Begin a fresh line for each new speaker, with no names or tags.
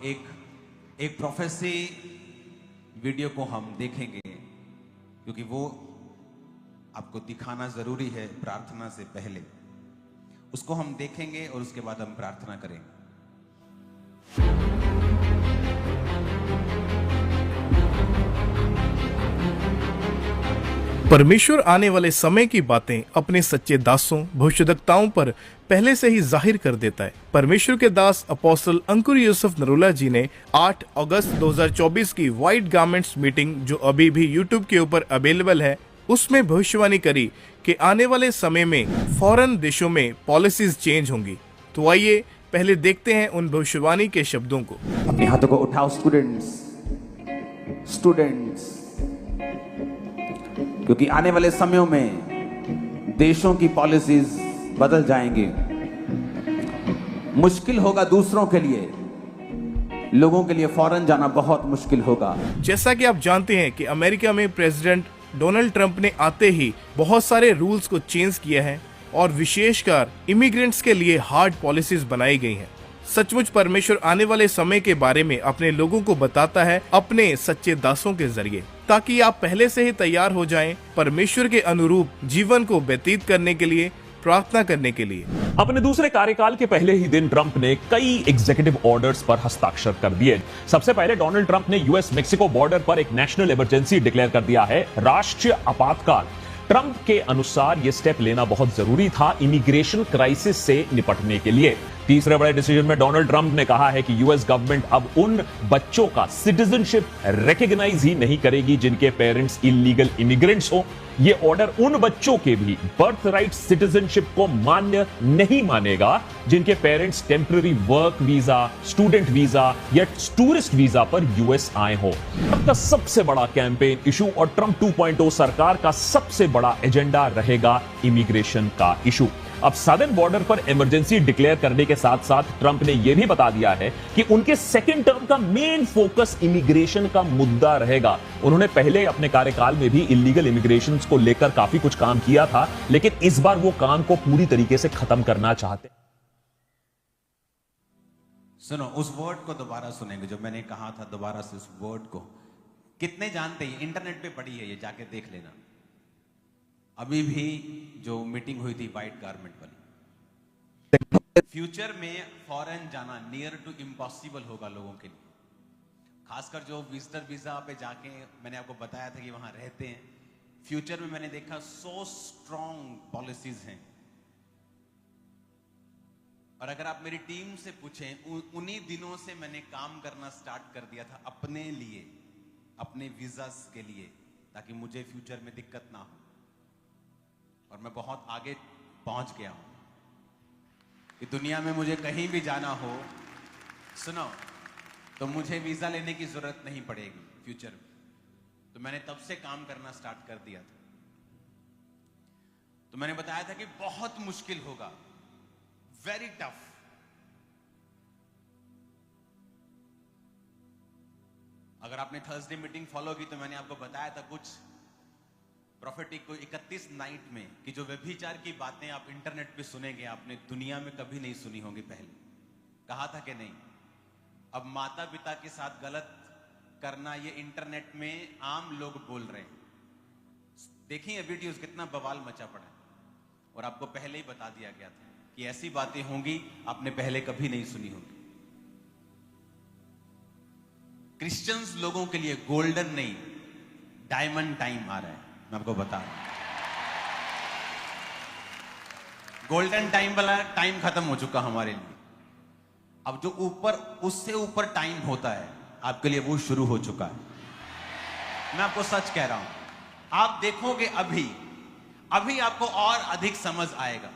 एक एक prophecy video को हम देखेंगे, क्योंकि वो आपको दिखाना जरूरी है प्रार्थना से पहले। उसको हम देखेंगे और उसके बाद हम प्रार्थना करेंगे।
परमेश्वर आने वाले समय की बातें अपने सच्चे दासों भविष्यद्वक्ताओं पर पहले से ही जाहिर कर देता है। परमेश्वर के दास अपोस्टल अंकुर यूसुफ नरूला जी ने 8 अगस्त 2024 की व्हाइट गारमेंट्स मीटिंग, जो अभी भी यूट्यूब के ऊपर अवेलेबल है, उसमें भविष्यवाणी करी कि आने वाले समय में फॉरेन देशों में पॉलिसीज चेंज होंगी। तो आइए पहले देखते हैं उन भविष्यवाणी के शब्दों को।
अपने हाथों को उठाओ स्टूडेंट्स, क्योंकि आने वाले समयों में देशों की पॉलिसीज बदल जाएंगे। मुश्किल होगा दूसरों के लिए, लोगों के लिए फॉरेन जाना बहुत मुश्किल होगा।
जैसा कि आप जानते हैं कि अमेरिका में प्रेसिडेंट डोनाल्ड ट्रंप ने आते ही बहुत सारे रूल्स को चेंज किया है और विशेषकर इमिग्रेंट्स के लिए हार्ड पॉलिसीज बनाई गई हैं। सचमुच परमेश्वर आने वाले समय के बारे में अपने लोगों को बताता है अपने सच्चे दासों के जरिए, ताकि आप पहले से ही तैयार हो जाएं परमेश्वर के अनुरूप जीवन को व्यतीत करने के लिए, प्रार्थना करने के लिए।
अपने दूसरे कार्यकाल के पहले ही दिन ट्रंप ने कई एग्जीक्यूटिव ऑर्डर्स पर हस्ताक्षर कर दिए। सबसे पहले डोनाल्ड ट्रंप ने यूएस मेक्सिको बॉर्डर पर एक नेशनल इमरजेंसी डिक्लेयर कर दिया है, राष्ट्रीय आपातकाल। ट्रंप के अनुसार यह स्टेप लेना बहुत जरूरी था इमिग्रेशन क्राइसिस से निपटने के लिए। तीसरे बड़े डिसीजन में डोनाल्ड ट्रंप ने कहा है कि यूएस गवर्नमेंट अब उन बच्चों का सिटीजनशिप रिकॉग्नाइज ही नहीं करेगी जिनके पेरेंट्स इलीगल इमिग्रेंट्स हो। यह ऑर्डर उन बच्चों के भी बर्थ राइट सिटीजनशिप को मान्य नहीं मानेगा जिनके parents temporary work visa, student visa या टूरिस्ट वीजा पर यूएस आए हो। अब का सबसे बड़ा कैंपेन इशू और ट्रंप 2.0 सरकार का सबसे बड़ा एजेंडा रहेगा इमिग्रेशन का इशू। अब सदर्न बॉर्डर पर इमरजेंसी डिक्लेयर करने के साथ साथ ट्रंप ने यह भी बता दिया है कि उनके सेकेंड टर्म का मेन फोकस इमिग्रेशन का मुद्दा रहेगा। उन्होंने पहले अपने कार्यकाल में भी इलीगल इमिग्रेशन को लेकर काफी कुछ काम किया था, लेकिन इस बार वो काम को पूरी तरीके से खत्म करना चाहते।
सुनो, उस वर्ड को दोबारा सुनेंगे जो मैंने कहा था, दोबारा से उस वर्ड को। कितने जानते हैं? इंटरनेट पे पड़ी है, ये जाके देख लेना। अभी भी जो मीटिंग हुई थी व्हाइट गारमेंट वाली, फ्यूचर में फॉरेन जाना नियर टू इम्पॉसिबल होगा लोगों के लिए, खासकर जो विजिटर वीजा पे जाके मैंने आपको बताया था कि वहां रहते हैं। फ्यूचर में मैंने देखा सो स्ट्रॉन्ग पॉलिसीज हैं, और अगर आप मेरी टीम से पूछें, उन्हीं दिनों से मैंने काम करना स्टार्ट कर दिया था अपने लिए, अपने वीजास के लिए, ताकि मुझे फ्यूचर में दिक्कत ना हो। और मैं बहुत आगे पहुंच गया हूं कि दुनिया में मुझे कहीं भी जाना हो, सुनो, तो मुझे वीजा लेने की जरूरत नहीं पड़ेगी फ्यूचर में। तो मैंने तब से काम करना स्टार्ट कर दिया था। तो मैंने बताया था कि बहुत मुश्किल होगा, वेरी टफ। अगर आपने थर्सडे मीटिंग फॉलो की तो मैंने आपको बताया था कुछ प्रोफेटिक को 31 नाइट में कि जो व्यभिचार की बातें आप इंटरनेट पे सुनेंगे, आपने दुनिया में कभी नहीं सुनी होंगी पहले। कहा था कि नहीं? अब माता पिता के साथ गलत करना ये इंटरनेट में आम लोग बोल रहे हैं। देखिए वीडियोस, कितना बवाल मचा पड़ा है। और आपको पहले ही बता दिया गया था कि ऐसी बातें होंगी आपने पहले कभी नहीं सुनी होंगी। क्रिश्चियंस लोगों के लिए गोल्डन नहीं, डायमंड टाइम आ रहा है। मैं आपको बता रहा हूं, गोल्डन टाइम वाला टाइम खत्म हो चुका हमारे लिए। अब जो ऊपर, उससे ऊपर टाइम होता है आपके लिए, वो शुरू हो चुका है। मैं आपको सच कह रहा हूं, आप देखोगे अभी आपको और अधिक समझ आएगा।